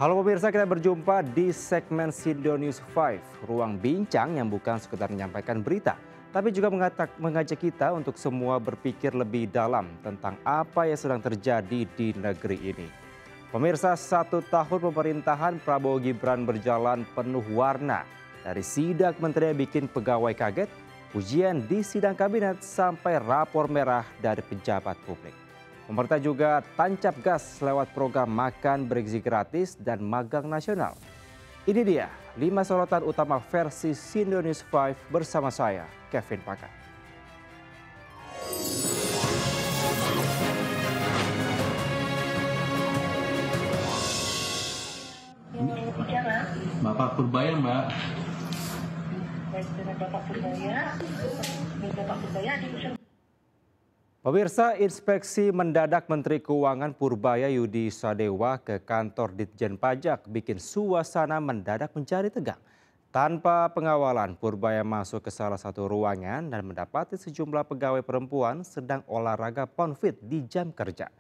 Halo pemirsa, kita berjumpa di segmen Sindo News 5, ruang bincang yang bukan sekedar menyampaikan berita, tapi juga mengajak kita untuk semua berpikir lebih dalam tentang apa yang sedang terjadi di negeri ini. Pemirsa, 1 tahun pemerintahan Prabowo Gibran berjalan penuh warna. Dari sidak menteri yang bikin pegawai kaget, ujian di sidang kabinet sampai rapor merah dari pejabat publik. Pemerintah juga tancap gas lewat program makan bergizi gratis dan magang nasional. Ini dia 5 sorotan utama versi Sindo News 5 bersama saya, Kevin Pakar. Bapak Purbaya, Mbak. Baik, dengan Bapak Purbaya. Bapak Purbaya di Pemirsa, inspeksi mendadak Menteri Keuangan Purbaya Yudi Sadewa ke kantor Ditjen Pajak bikin suasana mendadak menjadi tegang. Tanpa pengawalan, Purbaya masuk ke salah satu ruangan dan mendapati sejumlah pegawai perempuan sedang olahraga pound-fit di jam kerja.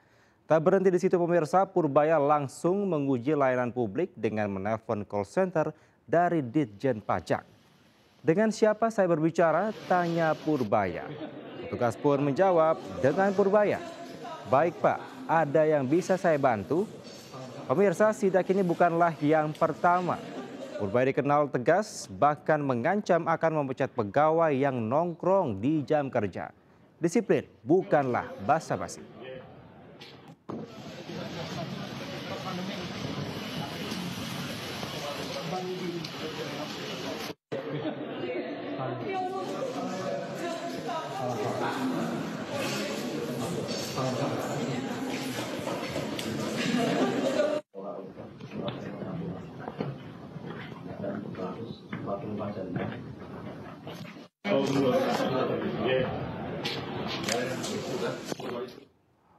Tak berhenti di situ pemirsa, Purbaya langsung menguji layanan publik dengan menelpon call center dari Ditjen Pajak. Dengan siapa saya berbicara? Tanya Purbaya. Petugas pun menjawab dengan Purbaya. Baik Pak, ada yang bisa saya bantu? Pemirsa, sidak ini bukanlah yang pertama. Purbaya dikenal tegas, bahkan mengancam akan memecat pegawai yang nongkrong di jam kerja. Disiplin bukanlah basa-basi.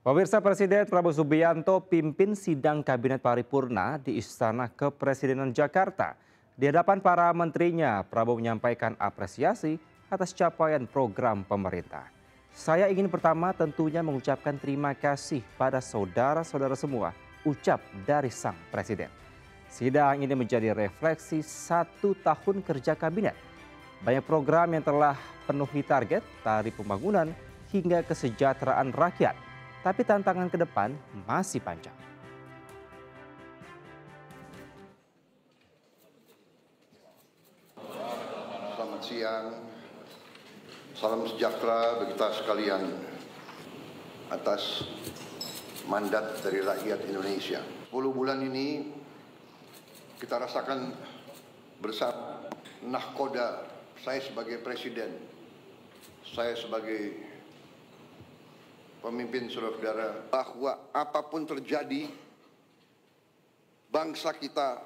Pemirsa, Presiden Prabowo Subianto pimpin sidang kabinet paripurna di Istana Kepresidenan Jakarta. Di hadapan para menterinya, Prabowo menyampaikan apresiasi atas capaian program pemerintah. Saya ingin pertama tentunya mengucapkan terima kasih pada saudara-saudara semua, ucap dari Sang Presiden. Sidang ini menjadi refleksi 1 tahun kerja kabinet. Banyak program yang telah penuhi target dari pembangunan hingga kesejahteraan rakyat. Tapi tantangan ke depan masih panjang. Selamat siang, salam sejahtera bagi kita sekalian atas mandat dari rakyat Indonesia. 10 bulan ini kita rasakan bersama nahkoda saya sebagai presiden, saya sebagai pemimpin saudara-saudara, bahwa apapun terjadi, bangsa kita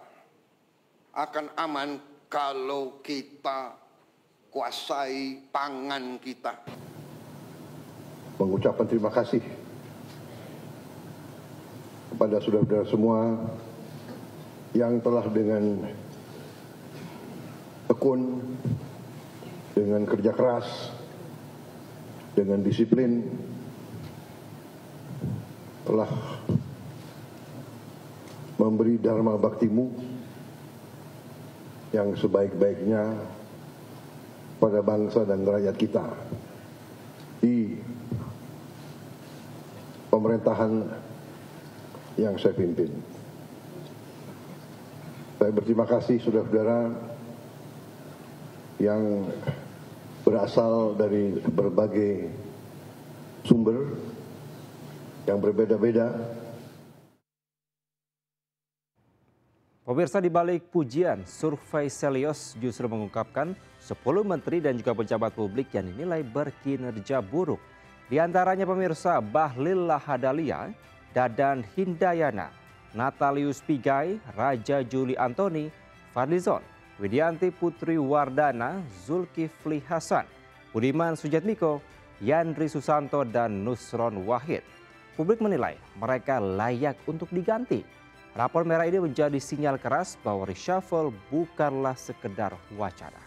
akan aman kalau kita kuasai pangan kita. Mengucapkan terima kasih kepada saudara-saudara semua yang telah dengan tekun, dengan kerja keras, dengan disiplin, telah memberi dharma baktimu yang sebaik-baiknya pada bangsa dan rakyat kita di pemerintahan yang saya pimpin. Saya berterima kasih saudara-saudara yang berasal dari berbagai sumber yang berbeda-beda. Pemirsa, di balik pujian, survei Selios justru mengungkapkan 10 menteri dan juga pejabat publik yang dinilai berkinerja buruk. Di antaranya pemirsa, Bahlil Lahadalia, Dadan Hindayana, Natalius Pigai, Raja Juli Antoni, Fadlizon, Widianti Putri Wardana, Zulkifli Hasan, Budiman Sujatmiko, Yandri Susanto, dan Nusron Wahid. Publik menilai mereka layak untuk diganti. Rapor merah ini menjadi sinyal keras bahwa reshuffle bukanlah sekedar wacana.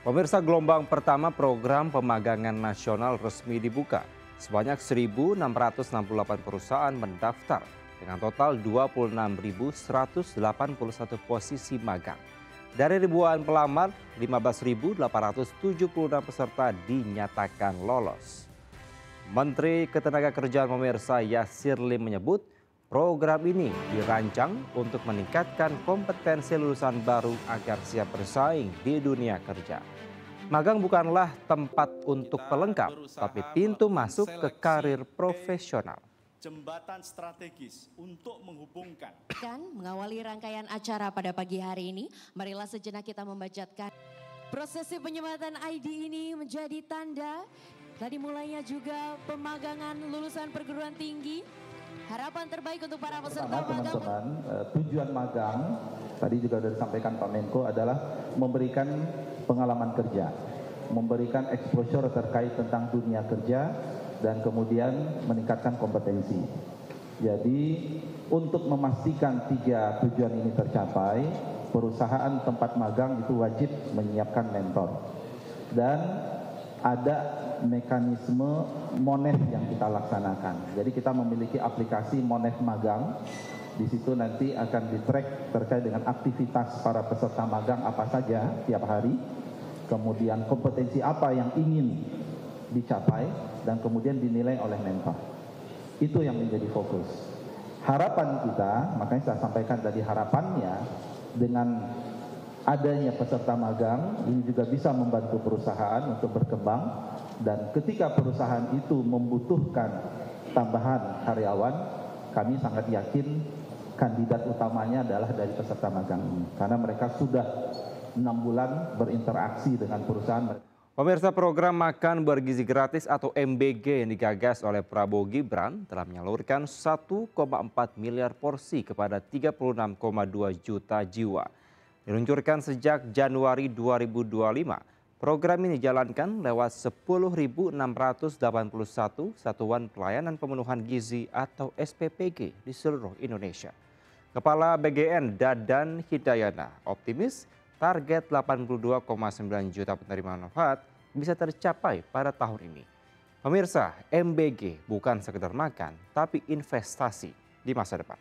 Pemirsa, gelombang pertama program pemagangan nasional resmi dibuka. Sebanyak 1.668 perusahaan mendaftar dengan total 26.181 posisi magang. Dari ribuan pelamar, 15.876 peserta dinyatakan lolos. Menteri Ketenagakerjaan pemirsa Yasir Lim menyebut program ini dirancang untuk meningkatkan kompetensi lulusan baru agar siap bersaing di dunia kerja. Magang bukanlah tempat untuk pelengkap, tapi pintu masuk ke karir profesional. Jembatan strategis untuk menghubungkan. Mengawali rangkaian acara pada pagi hari ini, marilah sejenak kita membacatkan. Prosesi penyematan ID ini menjadi tanda tadi mulainya juga pemagangan lulusan perguruan tinggi. Harapan terbaik untuk para peserta magang. Teman-teman, tujuan magang tadi juga sudah disampaikan Pak Menko adalah memberikan pengalaman kerja, memberikan exposure terkait tentang dunia kerja dan kemudian meningkatkan kompetensi. Jadi untuk memastikan 3 tujuan ini tercapai, perusahaan tempat magang itu wajib menyiapkan mentor. Dan ada mekanisme Monef yang kita laksanakan. Jadi kita memiliki aplikasi Monef Magang. Di situ nanti akan di-track terkait dengan aktivitas para peserta magang apa saja tiap hari. Kemudian kompetensi apa yang ingin dicapai dan kemudian dinilai oleh mentor. Itu yang menjadi fokus. Harapan kita, makanya saya sampaikan tadi harapannya dengan adanya peserta magang ini juga bisa membantu perusahaan untuk berkembang. Dan ketika perusahaan itu membutuhkan tambahan karyawan, kami sangat yakin kandidat utamanya adalah dari peserta magang ini. Karena mereka sudah 6 bulan berinteraksi dengan perusahaan. Pemirsa, program makan bergizi gratis atau MBG yang digagas oleh Prabowo Gibran telah menyalurkan 1,4 miliar porsi kepada 36,2 juta jiwa. Diluncurkan sejak Januari 2025. Program ini dijalankan lewat 10.681 satuan pelayanan pemenuhan gizi atau SPPG di seluruh Indonesia. Kepala BGN Dadan Hidayana optimis target 82,9 juta penerima manfaat bisa tercapai pada tahun ini. Pemirsa, MBG bukan sekedar makan, tapi investasi di masa depan.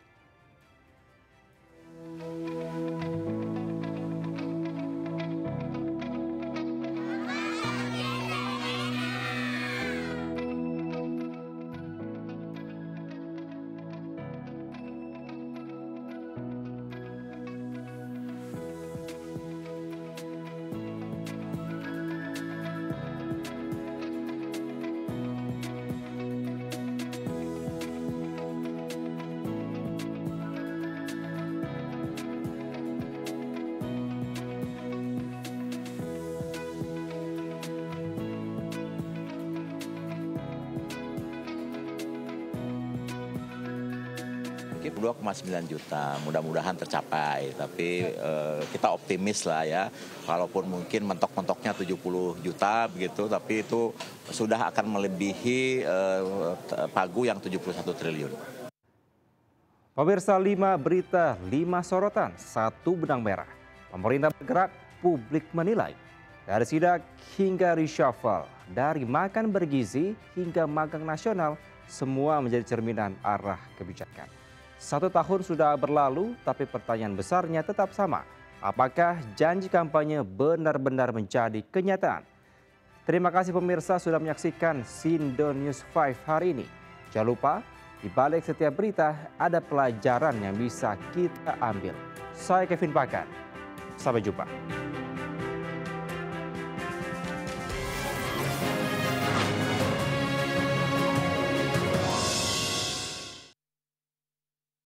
Kita 2,9 juta, mudah-mudahan tercapai. Tapi kita optimis lah ya, walaupun mungkin mentok-mentoknya 70 juta begitu, tapi itu sudah akan melebihi pagu yang 71 triliun. Pemirsa, 5 berita, 5 sorotan, 1 benang merah. Pemerintah bergerak, publik menilai. Dari sidak hingga reshuffle, dari makan bergizi hingga magang nasional, semua menjadi cerminan arah kebijakan. 1 tahun sudah berlalu, tapi pertanyaan besarnya tetap sama. Apakah janji kampanye benar-benar menjadi kenyataan? Terima kasih pemirsa sudah menyaksikan Sindo News 5 hari ini. Jangan lupa, di balik setiap berita ada pelajaran yang bisa kita ambil. Saya Kevin Pakan, sampai jumpa.